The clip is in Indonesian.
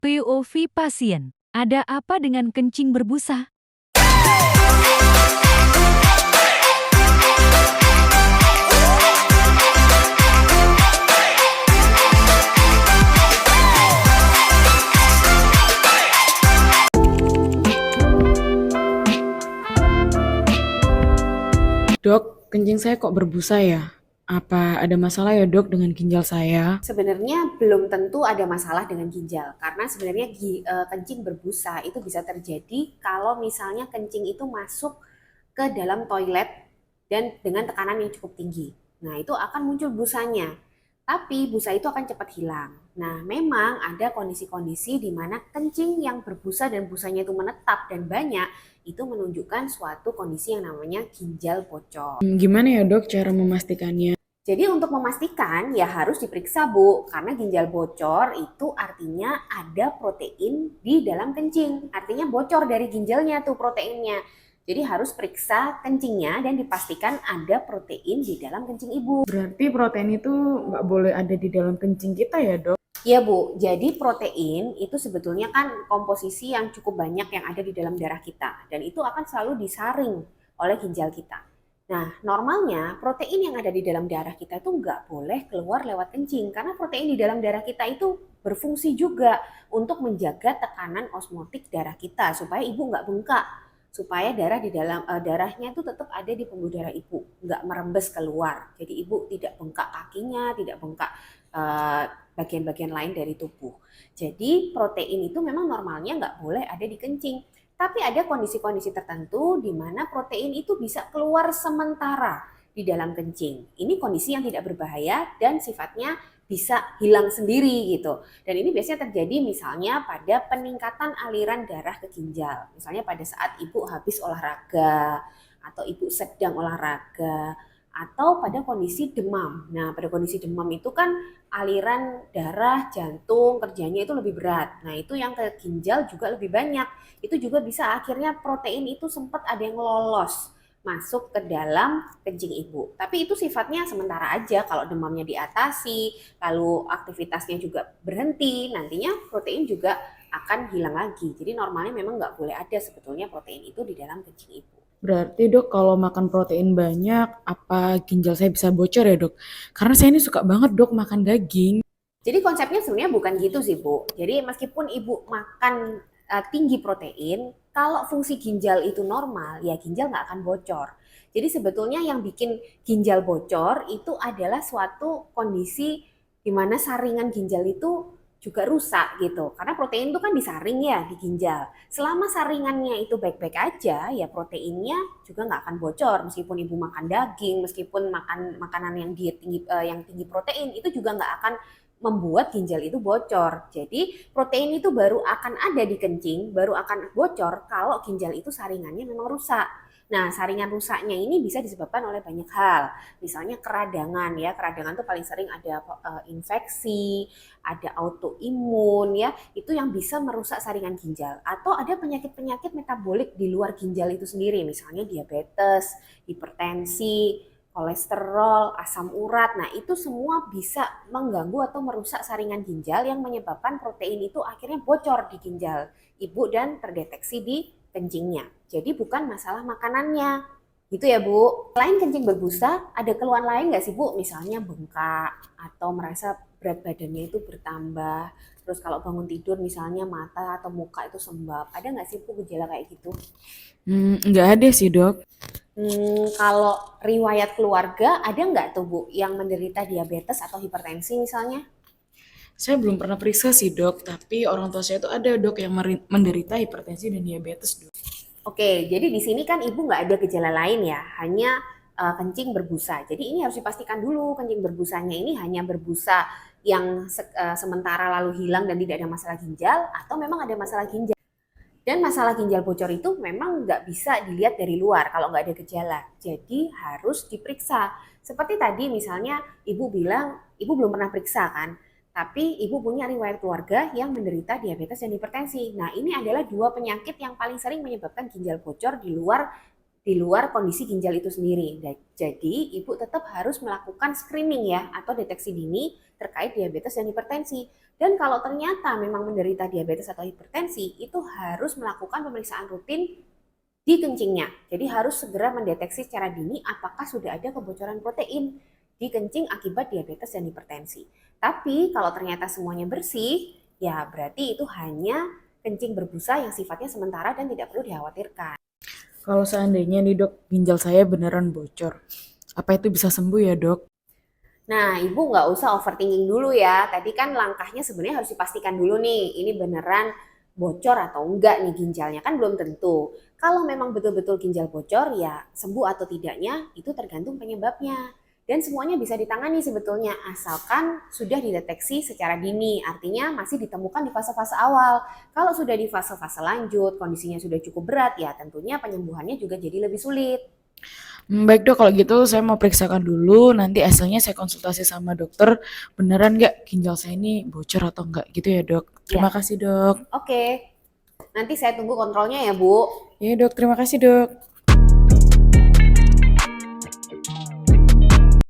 POV pasien, ada apa dengan kencing berbusa? Dok, kencing saya kok berbusa ya? Apa ada masalah ya dok dengan ginjal saya? Sebenarnya belum tentu ada masalah dengan ginjal, karena sebenarnya kencing berbusa itu bisa terjadi kalau misalnya kencing itu masuk ke dalam toilet dan dengan tekanan yang cukup tinggi. Nah, itu akan muncul busanya. Tapi busa itu akan cepat hilang. Nah, memang ada kondisi-kondisi di mana kencing yang berbusa dan busanya itu menetap dan banyak, itu menunjukkan suatu kondisi yang namanya ginjal bocor. Gimana ya dok cara memastikannya? Jadi untuk memastikan ya harus diperiksa Bu, karena ginjal bocor itu artinya ada protein di dalam kencing. Artinya bocor dari ginjalnya tuh proteinnya. Jadi harus periksa kencingnya dan dipastikan ada protein di dalam kencing ibu. Berarti protein itu nggak boleh ada di dalam kencing kita ya dok? Ya Bu, jadi protein itu sebetulnya kan komposisi yang cukup banyak yang ada di dalam darah kita. Dan itu akan selalu disaring oleh ginjal kita. Nah, normalnya protein yang ada di dalam darah kita itu nggak boleh keluar lewat kencing. Karena protein di dalam darah kita itu berfungsi juga untuk menjaga tekanan osmotik darah kita supaya ibu nggak bengkak. Supaya darah di dalam darahnya itu tetap ada di pembuluh darah ibu, nggak merembes keluar. Jadi ibu tidak bengkak kakinya, tidak bengkak bagian-bagian lain dari tubuh. Jadi protein itu memang normalnya nggak boleh ada di kencing. Tapi ada kondisi-kondisi tertentu di mana protein itu bisa keluar sementara di dalam kencing. Ini kondisi yang tidak berbahaya dan sifatnya bisa hilang sendiri gitu. Dan ini biasanya terjadi misalnya pada peningkatan aliran darah ke ginjal. Misalnya pada saat ibu habis olahraga atau ibu sedang olahraga atau pada kondisi demam. Nah, pada kondisi demam itu kan aliran darah jantung kerjanya itu lebih berat. Nah, itu yang ke ginjal juga lebih banyak. Itu juga bisa akhirnya protein itu sempat ada yang lolos masuk ke dalam kencing ibu. Tapi itu sifatnya sementara aja. Kalau demamnya diatasi, lalu aktivitasnya juga berhenti, nantinya protein juga akan hilang lagi. Jadi normalnya memang nggak boleh ada sebetulnya protein itu di dalam kencing ibu. Berarti dok kalau makan protein banyak, apa ginjal saya bisa bocor ya dok? Karena saya ini suka banget dok makan daging. Jadi konsepnya sebenarnya bukan gitu sih Bu. Jadi meskipun ibu makan tinggi protein, kalau fungsi ginjal itu normal, ya ginjal nggak akan bocor. Jadi sebetulnya yang bikin ginjal bocor itu adalah suatu kondisi di mana saringan ginjal itu juga rusak gitu. Karena protein itu kan disaring ya di ginjal. Selama saringannya itu baik-baik aja, ya proteinnya juga nggak akan bocor. Meskipun ibu makan daging, meskipun makan makanan yang diet tinggi, yang tinggi protein, itu juga nggak akan membuat ginjal itu bocor. Jadi protein itu baru akan ada di kencing, baru akan bocor kalau ginjal itu saringannya memang rusak. Nah, saringan rusaknya ini bisa disebabkan oleh banyak hal. Misalnya keradangan ya, keradangan itu paling sering ada infeksi, ada autoimun ya, itu yang bisa merusak saringan ginjal. Atau ada penyakit-penyakit metabolik di luar ginjal itu sendiri, misalnya diabetes, hipertensi, kolesterol, asam urat. Nah, itu semua bisa mengganggu atau merusak saringan ginjal yang menyebabkan protein itu akhirnya bocor di ginjal ibu dan terdeteksi di kencingnya. Jadi bukan masalah makanannya. Gitu ya, Bu. Selain kencing berbusa, ada keluhan lain nggak sih, Bu? Misalnya bengkak atau merasa berat badannya itu bertambah. Terus kalau bangun tidur misalnya mata atau muka itu sembab. Ada nggak sih, Bu, gejala kayak gitu? Nggak ada sih dok. Kalau riwayat keluarga ada nggak tuh Bu yang menderita diabetes atau hipertensi misalnya? Saya belum pernah periksa sih dok, tapi orang tua saya itu ada dok yang menderita hipertensi dan diabetes dok. Oke, jadi di sini kan ibu nggak ada gejala lain ya, hanya kencing berbusa. Jadi ini harus dipastikan dulu kencing berbusanya ini hanya berbusa yang sementara lalu hilang dan tidak ada masalah ginjal atau memang ada masalah ginjal. Dan masalah ginjal bocor itu memang nggak bisa dilihat dari luar kalau nggak ada gejala. Jadi harus diperiksa. Seperti tadi misalnya ibu bilang ibu belum pernah periksa kan, tapi ibu punya riwayat keluarga yang menderita diabetes dan hipertensi. Nah ini adalah dua penyakit yang paling sering menyebabkan ginjal bocor di luar di luar kondisi ginjal itu sendiri. Jadi, ibu tetap harus melakukan screening ya, atau deteksi dini terkait diabetes dan hipertensi. Dan kalau ternyata memang menderita diabetes atau hipertensi, itu harus melakukan pemeriksaan rutin di kencingnya. Jadi harus segera mendeteksi secara dini apakah sudah ada kebocoran protein di kencing akibat diabetes dan hipertensi. Tapi kalau ternyata semuanya bersih, ya berarti itu hanya kencing berbusa yang sifatnya sementara dan tidak perlu dikhawatirkan. Kalau seandainya nih dok, ginjal saya beneran bocor, apa itu bisa sembuh ya dok? Nah, ibu nggak usah overthinking dulu ya. Tadi kan langkahnya sebenarnya harus dipastikan dulu nih, ini beneran bocor atau enggak nih ginjalnya, kan belum tentu. Kalau memang betul-betul ginjal bocor, ya sembuh atau tidaknya itu tergantung penyebabnya. Dan semuanya bisa ditangani sebetulnya, asalkan sudah dideteksi secara dini, artinya masih ditemukan di fase-fase awal. Kalau sudah di fase-fase lanjut, kondisinya sudah cukup berat, ya tentunya penyembuhannya juga jadi lebih sulit. Baik dok, kalau gitu saya mau periksakan dulu, nanti hasilnya saya konsultasi sama dokter, beneran nggak ginjal saya ini bocor atau enggak gitu ya dok. Terima Ya, kasih dok. oke. Nanti saya tunggu kontrolnya ya, Bu. Ya dok, terima kasih dok.